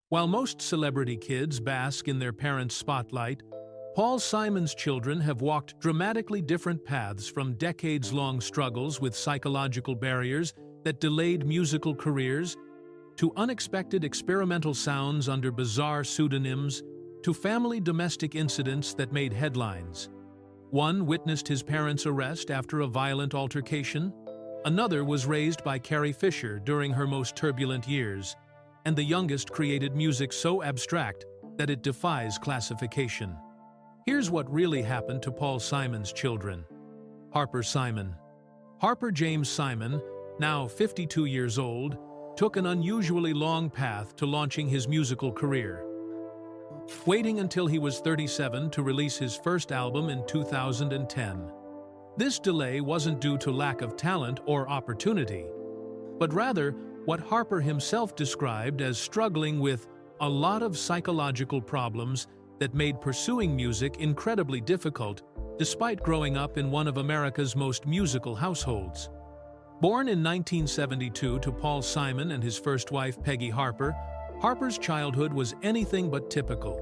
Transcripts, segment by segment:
While most celebrity kids bask in their parents' spotlight, Paul Simon's children have walked dramatically different paths, from decades-long struggles with psychological barriers that delayed musical careers, to unexpected experimental sounds under bizarre pseudonyms, to family domestic incidents that made headlines. One witnessed his parents' arrest after a violent altercation. Another was raised by Carrie Fisher during her most turbulent years. And the youngest created music so abstract that it defies classification. Here's what really happened to Paul Simon's children. Harper Simon. Harper James Simon, now 52 years old, took an unusually long path to launching his musical career. Waiting until he was 37 to release his first album in 2010. This delay wasn't due to lack of talent or opportunity, but rather what Harper himself described as struggling with a lot of psychological problems that made pursuing music incredibly difficult, despite growing up in one of America's most musical households. Born in 1972 to Paul Simon and his first wife Peggy Harper, Harper's childhood was anything but typical.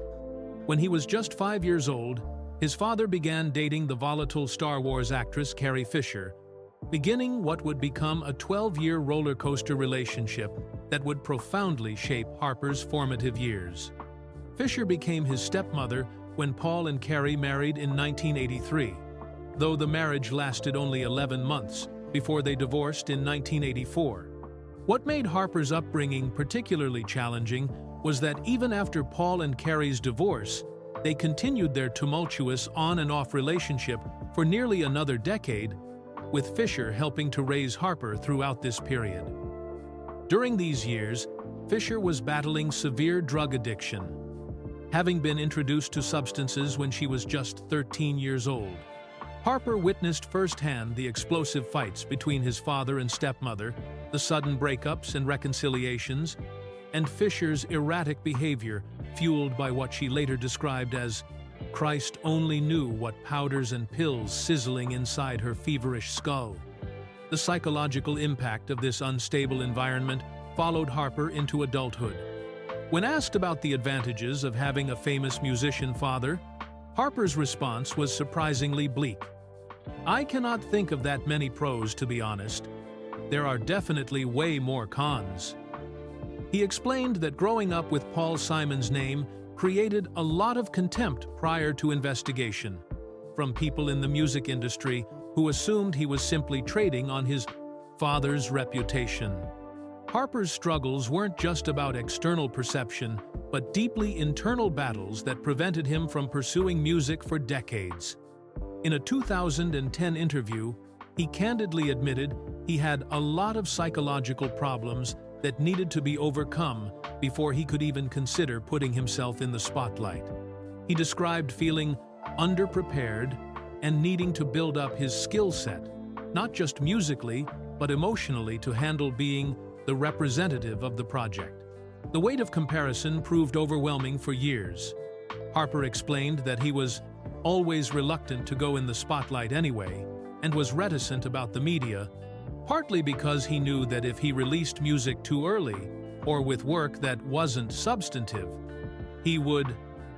When he was just 5 years old, his father began dating the volatile Star Wars actress Carrie Fisher, beginning what would become a 12-year roller coaster relationship that would profoundly shape Harper's formative years. Fisher became his stepmother when Paul and Carrie married in 1983, though the marriage lasted only 11 months before they divorced in 1984. What made Harper's upbringing particularly challenging was that even after Paul and Carrie's divorce, they continued their tumultuous on and off relationship for nearly another decade, with Fisher helping to raise Harper throughout this period. During these years, Fisher was battling severe drug addiction, having been introduced to substances when she was just 13 years old. Harper witnessed firsthand the explosive fights between his father and stepmother, the sudden breakups and reconciliations, and Fisher's erratic behavior, fueled by what she later described as Christ only knew what powders and pills sizzling inside her feverish skull. The psychological impact of this unstable environment followed Harper into adulthood. When asked about the advantages of having a famous musician father, Harper's response was surprisingly bleak. "I cannot think of that many pros, to be honest. There are definitely way more cons." He explained that growing up with Paul Simon's name created a lot of contempt prior to investigation, from people in the music industry who assumed he was simply trading on his father's reputation. Harper's struggles weren't just about external perception, but deeply internal battles that prevented him from pursuing music for decades. In a 2010 interview, he candidly admitted he had a lot of psychological problems that needed to be overcome before he could even consider putting himself in the spotlight. He described feeling underprepared and needing to build up his skill set, not just musically, but emotionally, to handle being the representative of the project. The weight of comparison proved overwhelming for years. Harper explained that he was always reluctant to go in the spotlight anyway, and was reticent about the media, partly because he knew that if he released music too early, or with work that wasn't substantive, he would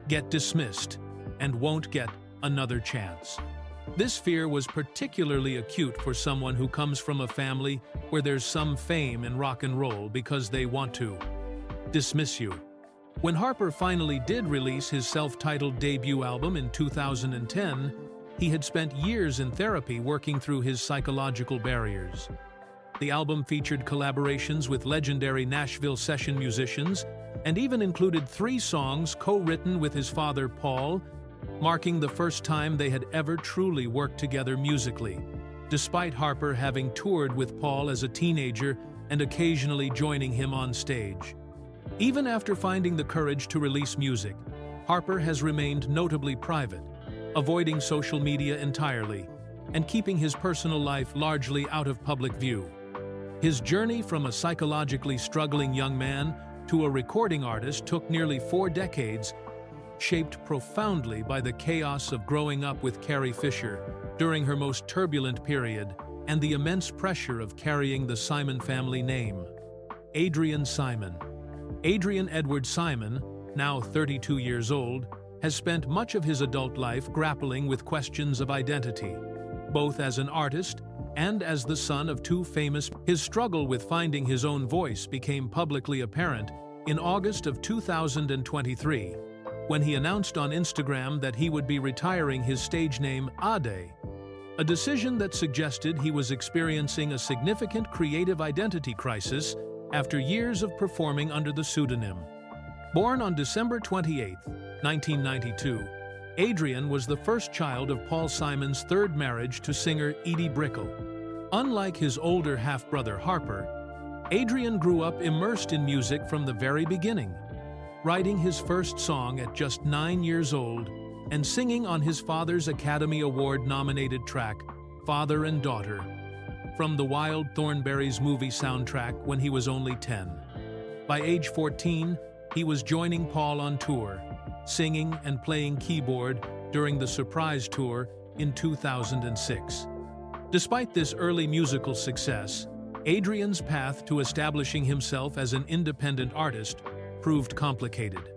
get dismissed and won't get another chance. This fear was particularly acute for someone who comes from a family where there's some fame in rock and roll because they want to dismiss you. When Harper finally did release his self-titled debut album in 2010, he had spent years in therapy working through his psychological barriers. The album featured collaborations with legendary Nashville session musicians and even included 3 songs co-written with his father Paul, marking the first time they had ever truly worked together musically, despite Harper having toured with Paul as a teenager and occasionally joining him on stage. Even after finding the courage to release music, Harper has remained notably private, avoiding social media entirely, and keeping his personal life largely out of public view. His journey from a psychologically struggling young man to a recording artist took nearly 4 decades, shaped profoundly by the chaos of growing up with Carrie Fisher during her most turbulent period and the immense pressure of carrying the Simon family name. Adrian Simon. Adrian Edward Simon, now 32 years old, has spent much of his adult life grappling with questions of identity, both as an artist and as the son of two famous. His struggle with finding his own voice became publicly apparent in August of 2023, when he announced on Instagram that he would be retiring his stage name Ade, a decision that suggested he was experiencing a significant creative identity crisis after years of performing under the pseudonym. Born on December 28, 1992, Adrian was the first child of Paul Simon's third marriage to singer Edie Brickell. Unlike his older half-brother Harper, Adrian grew up immersed in music from the very beginning, writing his first song at just 9 years old and singing on his father's Academy Award-nominated track, Father and Daughter, from the Wild Thornberrys movie soundtrack when he was only 10. By age 14, he was joining Paul on tour, singing and playing keyboard during the Surprise Tour in 2006. Despite this early musical success, Adrian's path to establishing himself as an independent artist proved complicated.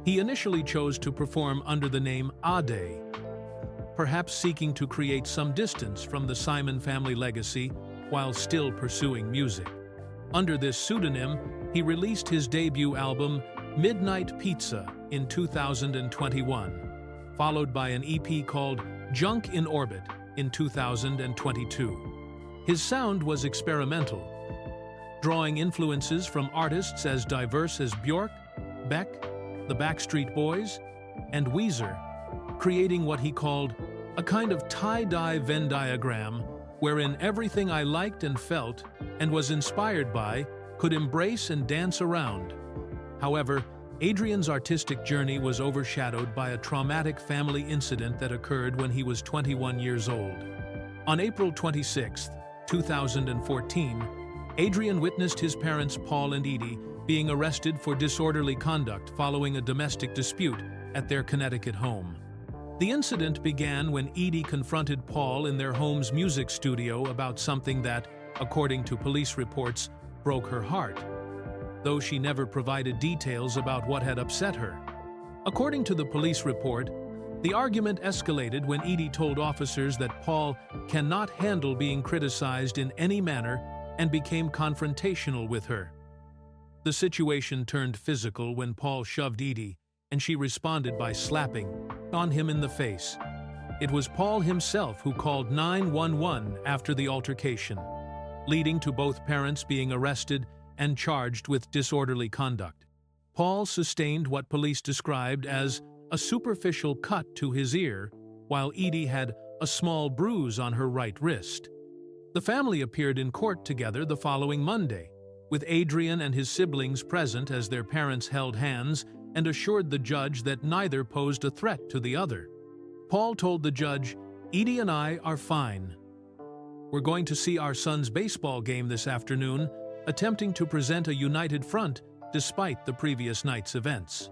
He initially chose to perform under the name Ade, perhaps seeking to create some distance from the Simon family legacy while still pursuing music. Under this pseudonym, he released his debut album, Midnight Pizza, in 2021, followed by an EP called Junk in Orbit in 2022. His sound was experimental, drawing influences from artists as diverse as Björk, Beck, the Backstreet Boys, and Weezer, creating what he called a kind of tie-dye Venn diagram wherein everything I liked and felt and was inspired by could embrace and dance around. However, Adrian's artistic journey was overshadowed by a traumatic family incident that occurred when he was 21 years old. On April 26, 2014, Adrian witnessed his parents Paul and Edie being arrested for disorderly conduct following a domestic dispute at their Connecticut home. The incident began when Edie confronted Paul in their home's music studio about something that, according to police reports, broke her heart, though she never provided details about what had upset her. According to the police report, the argument escalated when Edie told officers that Paul cannot handle being criticized in any manner and became confrontational with her. The situation turned physical when Paul shoved Edie, and she responded by slapping on him in the face. It was Paul himself who called 911 after the altercation, leading to both parents being arrested and charged with disorderly conduct. Paul sustained what police described as a superficial cut to his ear, while Edie had a small bruise on her right wrist. The family appeared in court together the following Monday, with Adrian and his siblings present as their parents held hands and assured the judge that neither posed a threat to the other. Paul told the judge, "Edie and I are fine. We're going to see our son's baseball game this afternoon," attempting to present a united front despite the previous night's events.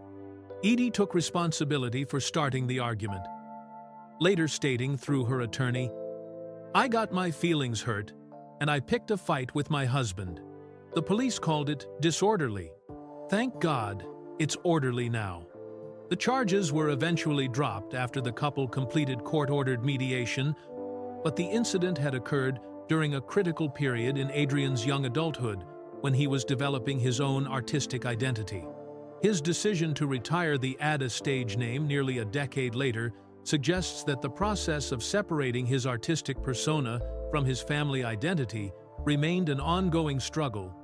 Edie took responsibility for starting the argument, later stating through her attorney, "I got my feelings hurt, and I picked a fight with my husband. The police called it disorderly. Thank God, it's orderly now." The charges were eventually dropped after the couple completed court-ordered mediation, but the incident had occurred during a critical period in Adrian's young adulthood when he was developing his own artistic identity. His decision to retire the Ada stage name nearly a decade later suggests that the process of separating his artistic persona from his family identity remained an ongoing struggle,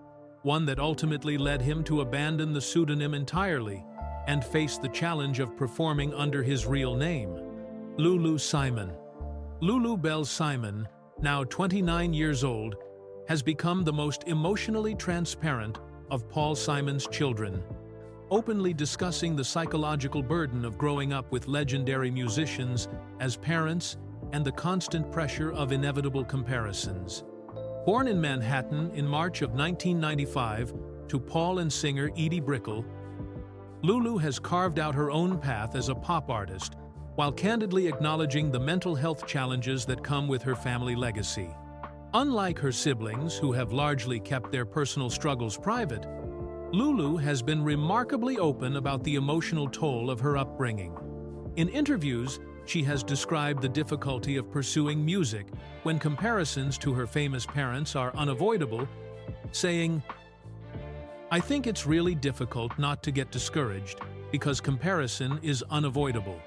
one that ultimately led him to abandon the pseudonym entirely and face the challenge of performing under his real name, Lulu Simon. Lulu Belle Simon, now 29 years old, has become the most emotionally transparent of Paul Simon's children, openly discussing the psychological burden of growing up with legendary musicians as parents and the constant pressure of inevitable comparisons. Born in Manhattan in March of 1995 to Paul and singer Edie Brickell, Lulu has carved out her own path as a pop artist while candidly acknowledging the mental health challenges that come with her family legacy. Unlike her siblings, who have largely kept their personal struggles private, Lulu has been remarkably open about the emotional toll of her upbringing. In interviews, she has described the difficulty of pursuing music when comparisons to her famous parents are unavoidable, saying, "I think it's really difficult not to get discouraged because comparison is unavoidable,"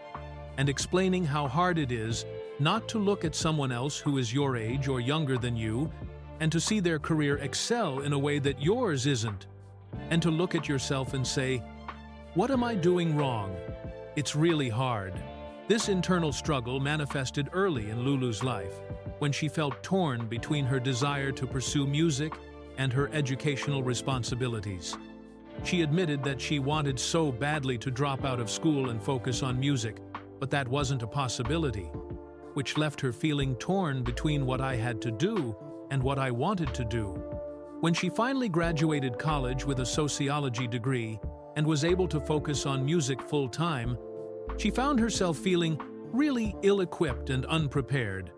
and explaining how hard it is not to look at someone else who is your age or younger than you and to see their career excel in a way that yours isn't, and to look at yourself and say, "What am I doing wrong?" It's really hard. This internal struggle manifested early in Lulu's life, when she felt torn between her desire to pursue music and her educational responsibilities. She admitted that she wanted so badly to drop out of school and focus on music, but that wasn't a possibility, which left her feeling torn between what I had to do and what I wanted to do. When she finally graduated college with a sociology degree and was able to focus on music full-time, she found herself feeling really ill-equipped and unprepared,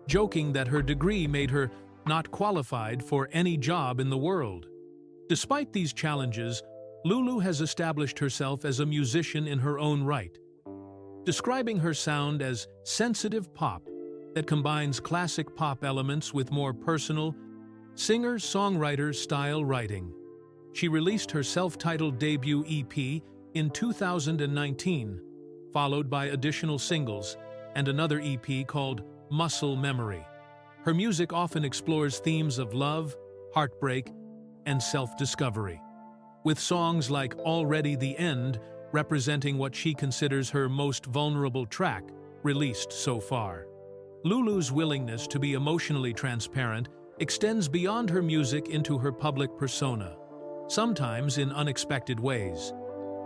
joking that her degree made her not qualified for any job in the world. Despite these challenges, Lulu has established herself as a musician in her own right, describing her sound as sensitive pop that combines classic pop elements with more personal, singer-songwriter style writing. She released her self-titled debut EP in 2019, followed by additional singles and another EP called Muscle Memory. Her music often explores themes of love, heartbreak, and self-discovery, with songs like Already the End representing what she considers her most vulnerable track released so far. Lulu's willingness to be emotionally transparent extends beyond her music into her public persona, sometimes in unexpected ways.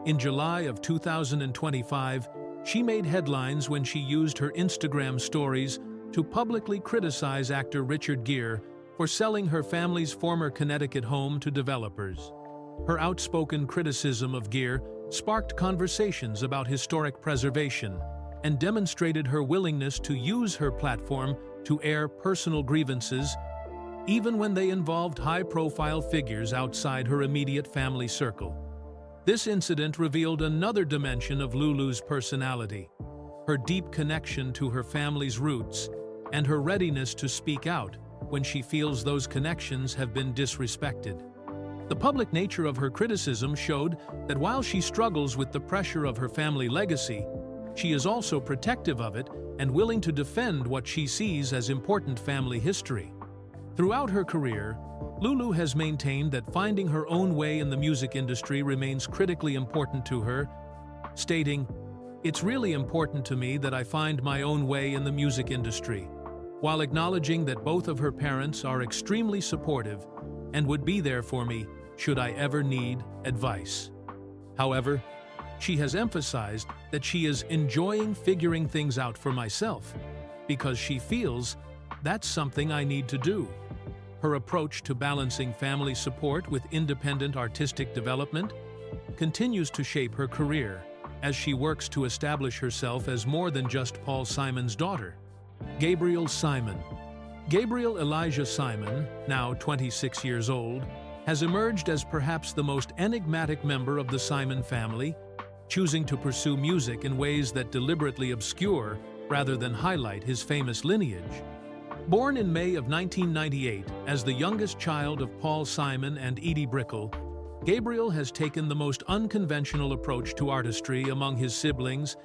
In July of 2025, she made headlines when she used her Instagram stories to publicly criticize actor Richard Gere for selling her family's former Connecticut home to developers. Her outspoken criticism of Gere sparked conversations about historic preservation and demonstrated her willingness to use her platform to air personal grievances, even when they involved high-profile figures outside her immediate family circle. This incident revealed another dimension of Lulu's personality, her deep connection to her family's roots and her readiness to speak out when she feels those connections have been disrespected. The public nature of her criticism showed that while she struggles with the pressure of her family legacy, she is also protective of it and willing to defend what she sees as important family history. Throughout her career, Lulu has maintained that finding her own way in the music industry remains critically important to her, stating, "It's really important to me that I find my own way in the music industry," while acknowledging that both of her parents are extremely supportive and would be there for me should I ever need advice. However, she has emphasized that she is enjoying figuring things out for myself because she feels that's something I need to do. Her approach to balancing family support with independent artistic development continues to shape her career as she works to establish herself as more than just Paul Simon's daughter. Gabriel Simon. Gabriel Elijah Simon, now 26 years old, has emerged as perhaps the most enigmatic member of the Simon family, choosing to pursue music in ways that deliberately obscure rather than highlight his famous lineage. Born in May of 1998 as the youngest child of Paul Simon and Edie Brickell, Gabriel has taken the most unconventional approach to artistry among his siblings,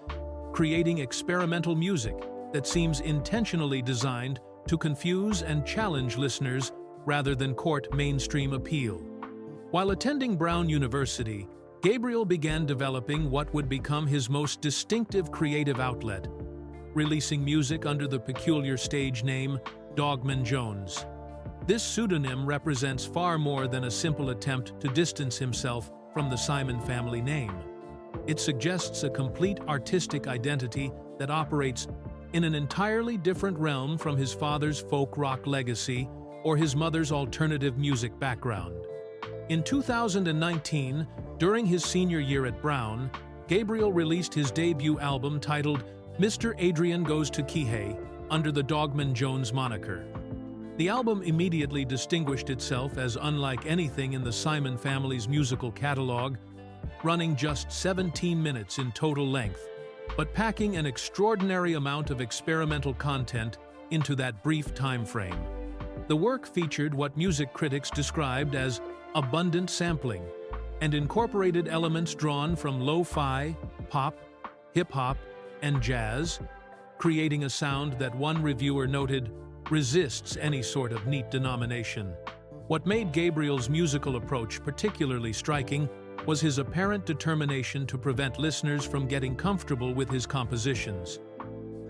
creating experimental music that seems intentionally designed to confuse and challenge listeners rather than court mainstream appeal. While attending Brown University, Gabriel began developing what would become his most distinctive creative outlet, releasing music under the peculiar stage name Dogman Jones. This pseudonym represents far more than a simple attempt to distance himself from the Simon family name. It suggests a complete artistic identity that operates in an entirely different realm from his father's folk rock legacy or his mother's alternative music background. In 2019, during his senior year at Brown, Gabriel released his debut album titled Mr. Adrian Goes to Kihei under the Dogman Jones moniker. The album immediately distinguished itself as unlike anything in the Simon family's musical catalog, running just 17 minutes in total length, but packing an extraordinary amount of experimental content into that brief time frame. The work featured what music critics described as abundant sampling and incorporated elements drawn from lo-fi, pop, hip-hop, and jazz, creating a sound that one reviewer noted resists any sort of neat denomination. What made Gabriel's musical approach particularly striking was his apparent determination to prevent listeners from getting comfortable with his compositions.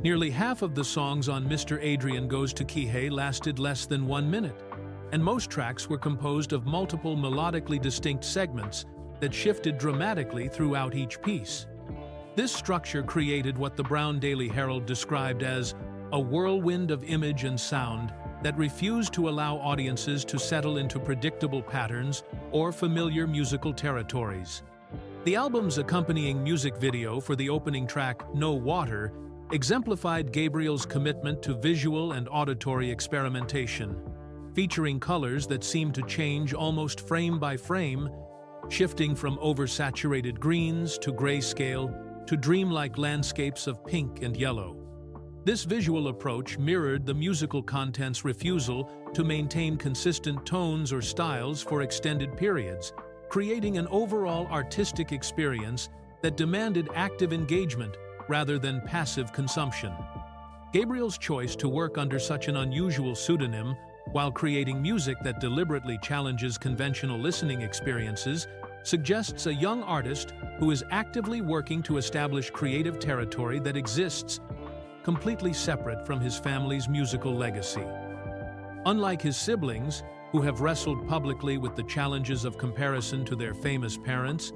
Nearly half of the songs on Mr. Adrian Goes to Kihei lasted less than 1 minute, and most tracks were composed of multiple melodically distinct segments that shifted dramatically throughout each piece. This structure created what the Brown Daily Herald described as a whirlwind of image and sound that refused to allow audiences to settle into predictable patterns or familiar musical territories. The album's accompanying music video for the opening track, No Water, exemplified Gabriel's commitment to visual and auditory experimentation, featuring colors that seemed to change almost frame by frame, shifting from oversaturated greens to grayscale to dreamlike landscapes of pink and yellow. This visual approach mirrored the musical content's refusal to maintain consistent tones or styles for extended periods, creating an overall artistic experience that demanded active engagement rather than passive consumption. Gabriel's choice to work under such an unusual pseudonym while creating music that deliberately challenges conventional listening experiences suggests a young artist who is actively working to establish creative territory that exists completely separate from his family's musical legacy. Unlike his siblings, who have wrestled publicly with the challenges of comparison to their famous parents,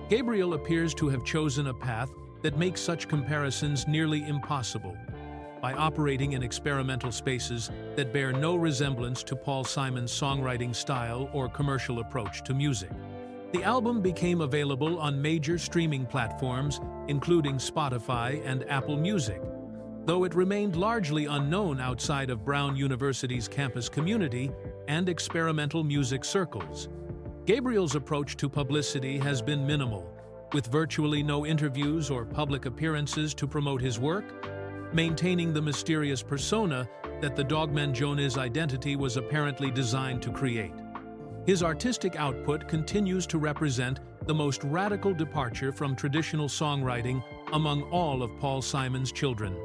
Gabriel appears to have chosen a path that makes such comparisons nearly impossible, by operating in experimental spaces that bear no resemblance to Paul Simon's songwriting style or commercial approach to music. The album became available on major streaming platforms, including Spotify and Apple Music, though it remained largely unknown outside of Brown University's campus community and experimental music circles. Gabriel's approach to publicity has been minimal, with virtually no interviews or public appearances to promote his work, maintaining the mysterious persona that the Dogman Jones identity was apparently designed to create. His artistic output continues to represent the most radical departure from traditional songwriting among all of Paul Simon's children,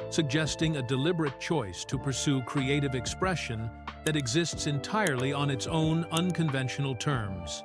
suggesting a deliberate choice to pursue creative expression that exists entirely on its own unconventional terms.